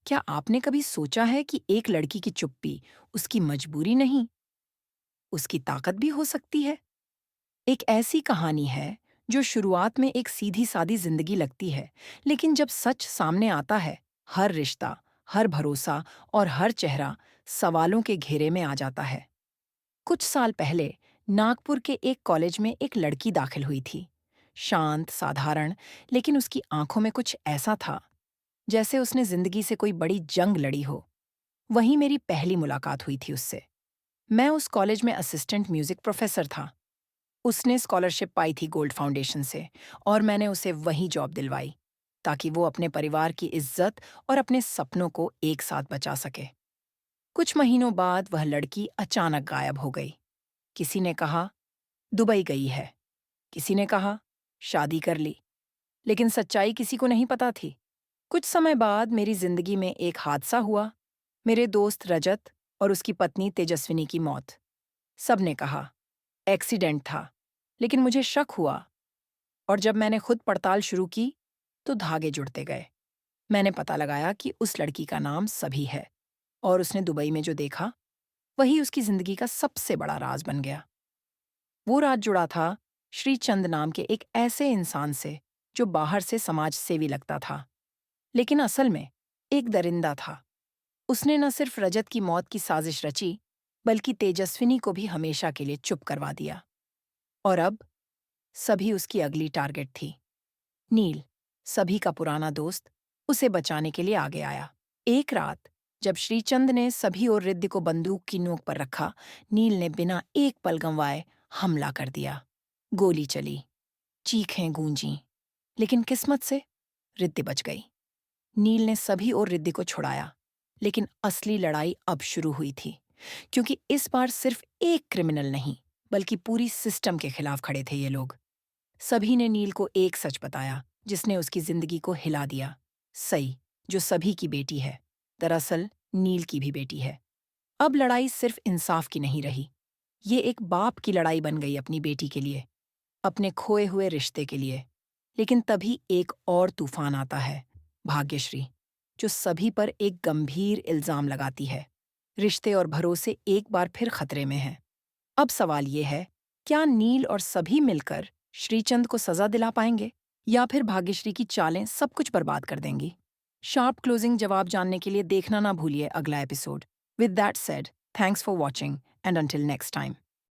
क्या आपने कभी सोचा है कि एक लड़की की चुप्पी उसकी मजबूरी नहीं, उसकी ताकत भी हो सकती है? एक ऐसी कहानी है जो शुरुआत में एक सीधी-सादी जिंदगी लगती है, लेकिन जब सच सामने आता है, हर रिश्ता, हर भरोसा और हर चेहरा सवालों के घेरे में आ जाता है। कुछ साल पहले नागपुर के एक कॉलेज में एक लड़की दाखिल हुई थी। शांत, साधारण, लेकिन उसकी आंखों में कुछ ऐसा था, जैसे उसने जिंदगी से कोई बड़ी जंग लड़ी हो। वहीं मेरी पहली मुलाकात हुई थी उससे। मैं उस कॉलेज में असिस्टेंट म्यूजिक प्रोफेसर था। उसने स्कॉलरशिप पाई थी गोल्ड फाउंडेशन से, और मैंने उसे वही जॉब दिलवाई, ताकि वो अपने परिवार की इज्जत और अपने सपनों को एक साथ बचा सके। कुछ महीनों बाद वह लड़की अचानक गायब हो गई। किसी ने कहा दुबई गई है, किसी ने कहा शादी कर ली, लेकिन सच्चाई किसी को नहीं पता थी। कुछ समय बाद मेरी जिंदगी में एक हादसा हुआ। मेरे दोस्त रजत और उसकी पत्नी तेजस्विनी की मौत। सबने कहा एक्सीडेंट था, लेकिन मुझे शक हुआ, और जब मैंने खुद पड़ताल शुरू की तो धागे जुड़ते गए। मैंने पता लगाया कि उस लड़की का नाम सभी है, और उसने दुबई में जो देखा वही उसकी जिंदगी का सबसे बड़ा राज बन गया। वो राज जुड़ा था श्रीचंद नाम के एक ऐसे इंसान से जो बाहर से समाज सेवी लगता था, लेकिन असल में एक दरिंदा था। उसने न सिर्फ रजत की मौत की साजिश रची, बल्कि तेजस्विनी को भी हमेशा के लिए चुप करवा दिया। और अब सभी उसकी अगली टारगेट थी। नील, सभी का पुराना दोस्त, उसे बचाने के लिए आगे आया। एक रात जब श्रीचंद ने सभी और रिद्धि को बंदूक की नोक पर रखा, नील ने बिना एक पल गंवाए हमला कर दिया। गोली चली, चीखें गूंजीं, लेकिन किस्मत से रिद्धि बच गई। नील ने सभी और रिद्धि को छुड़ाया, लेकिन असली लड़ाई अब शुरू हुई थी, क्योंकि इस बार सिर्फ एक क्रिमिनल नहीं, बल्कि पूरी सिस्टम के खिलाफ खड़े थे ये लोग। सभी ने नील को एक सच बताया, जिसने उसकी जिंदगी को हिला दिया। सई, जो सभी की बेटी है, दरअसल नील की भी बेटी है। अब लड़ाई सिर्फ इंसाफ की नहीं रही, ये एक बाप की लड़ाई बन गई अपनी बेटी के लिए, अपने खोए हुए रिश्ते के लिए। लेकिन तभी एक और तूफान आता है, भाग्यश्री, जो सभी पर एक गंभीर इल्जाम लगाती है। रिश्ते और भरोसे एक बार फिर खतरे में हैं। अब सवाल ये है, क्या नील और सभी मिलकर श्रीचंद को सजा दिला पाएंगे, या फिर भाग्यश्री की चालें सब कुछ बर्बाद कर देंगी? शार्प क्लोजिंग जवाब जानने के लिए देखना ना भूलिए अगला episode. With that said, thanks for watching and until next time.